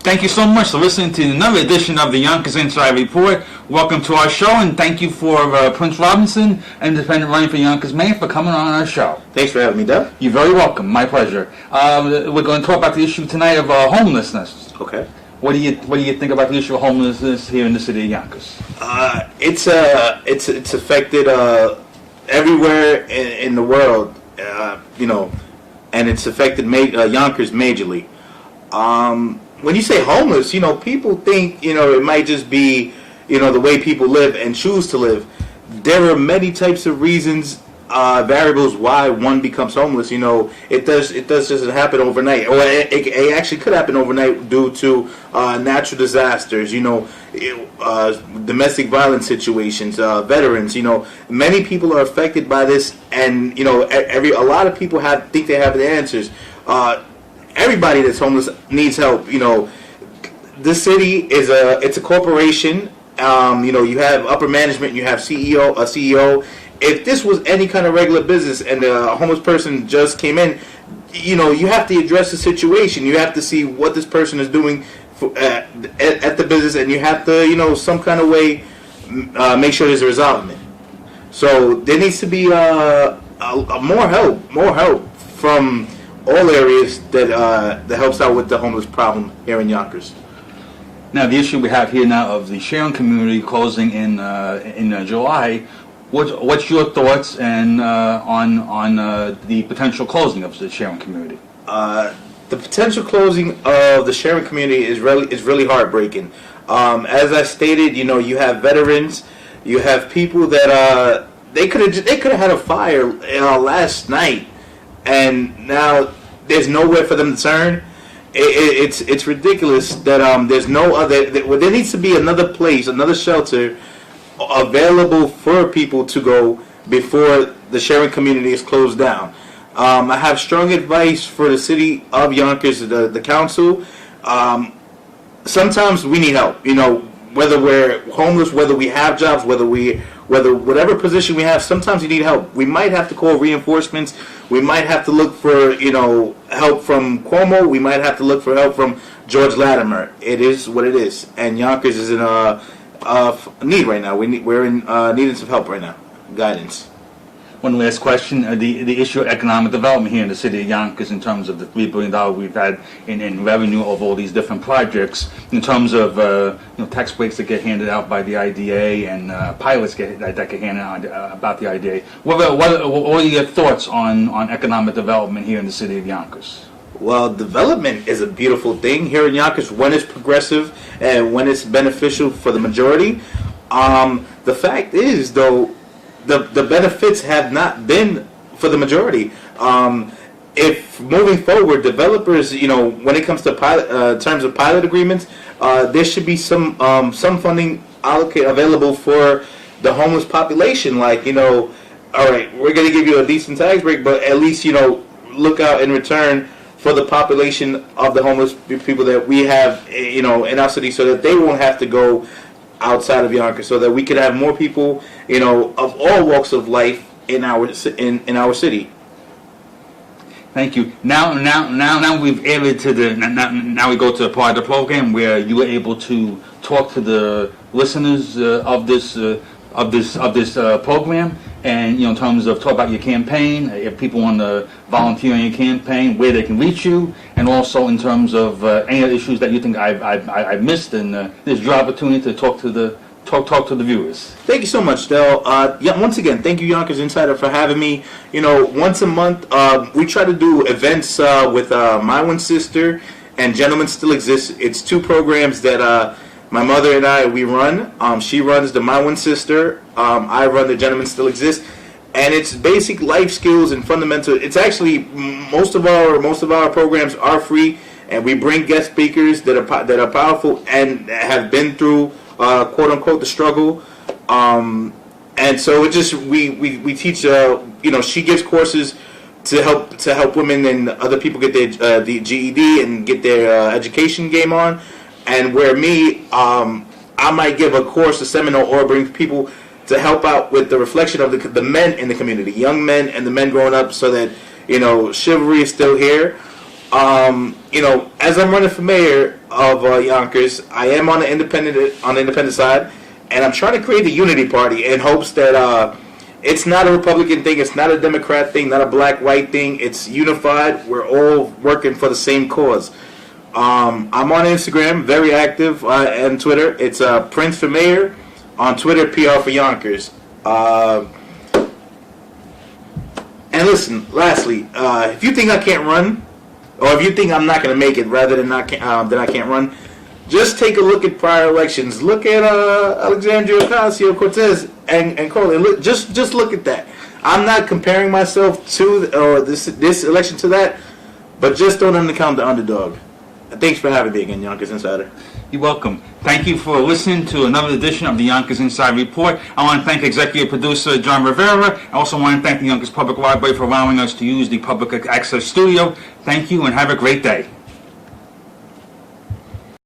Thank you so much for listening to another edition of the Yonkers Inside Report. Welcome to our show, and thank you for Prince Robinson, independent running for Yonkers, Maine, for coming on our show. Thanks for having me, Deb. You're very welcome. My pleasure. We're going to talk about the issue tonight of homelessness. Okay. What do you think about the issue of homelessness here in the city of Yonkers? It's affected everywhere in the world, and it's affected Yonkers majorly. When you say homeless, people think, it might just be, the way people live and choose to live. There are many types of reasons, variables why one becomes homeless. It doesn't happen overnight, or it actually could happen overnight due to natural disasters. Domestic violence situations, veterans. Many people are affected by this, and a lot of people think they have the answers. Everybody that's homeless needs help. This city is a corporation. You have upper management, you have a CEO. If this was any kind of regular business and a homeless person just came in, you have to address the situation. You have to see what this person is doing at the business, and you have to, some kind of way, make sure there's a resolvement. So there needs to be more help from all areas that helps out with the homeless problem here in Yonkers. Now, the issue we have here now of the sharing community closing in July. What's your thoughts and on the potential closing of the sharing community? The potential closing of the sharing community is really heartbreaking. As I stated, you have veterans, you have people that they could have had a fire last night, and now there's nowhere for them to turn. It's ridiculous that there's no other. There needs to be another place, another shelter available for people to go before the sharing community is closed down. I have strong advice for the city of Yonkers, the council. Sometimes we need help. Whether we're homeless, whether we have jobs, whatever position we have, sometimes you need help. We might have to call reinforcements. We might have to look for, help from Cuomo. We might have to look for help from George Latimer. It is what it is, and Yonkers is in need right now. We're in needing some help right now, guidance. One last question: the issue of economic development here in the city of Yonkers, in terms of the $3 billion we've had in revenue of all these different projects, in terms of tax breaks that get handed out by the IDA and pilots that get handed out about the IDA. What are your thoughts on economic development here in the city of Yonkers? Well, development is a beautiful thing here in Yonkers when it's progressive and when it's beneficial for the majority. The fact is, though, the benefits have not been for the majority. If moving forward, developers, when it comes to terms of pilot agreements, there should be some funding available for the homeless population. Like, all right, we're going to give you a decent tax break, but at least, look out in return for the population of the homeless people that we have, in our city, so that they won't have to go outside of Yonkers, so that we could have more people, of all walks of life in our city. Thank you. Now we've added to now we go to the part of the program where you were able to talk to the listeners of this program, and in terms of talk about your campaign, if people want to volunteer in your campaign, where they can reach you, and also in terms of any other issues that you think I've missed, and there's your opportunity to talk to the viewers. Thank you so much, Del. Once again, thank you, Yonkers Insider, for having me. Once a month, we try to do events with My One Sister and Gentlemen Still Exist. It's two programs that my mother and we run. She runs the My One Sister. I run the Gentlemen Still Exist. And it's basic life skills and fundamental. It's actually most of our programs are free, and we bring guest speakers that are powerful and have been through quote unquote the struggle. And so it just we teach. She gives courses to help women and other people get their the GED and get their education game on. And where I might give a course, a seminar, or bring people to help out with the reflection of the men in the community, young men and the men growing up, so that chivalry is still here. As I'm running for mayor of Yonkers, I am on the independent side, and I'm trying to create the unity party in hopes that it's not a Republican thing, it's not a Democrat thing, not a black-white thing. It's unified. We're all working for the same cause. I'm on Instagram, very active, and Twitter. It's Prince for Mayor. On Twitter, PR for Yonkers. And listen, lastly, if you think I can't run, or if you think I'm not going to make it, rather than that I can't run, just take a look at prior elections. Look at Alexandria Ocasio-Cortez and Crowley. Just look at that. I'm not comparing myself to this election to that, but just don't undercount the underdog. Thanks for having me again, Yonkers Insider. You're welcome. Thank you for listening to another edition of the Yonkers Inside Report. I want to thank executive producer John Rivera. I also want to thank the Yonkers Public Library for allowing us to use the public access studio. Thank you and have a great day.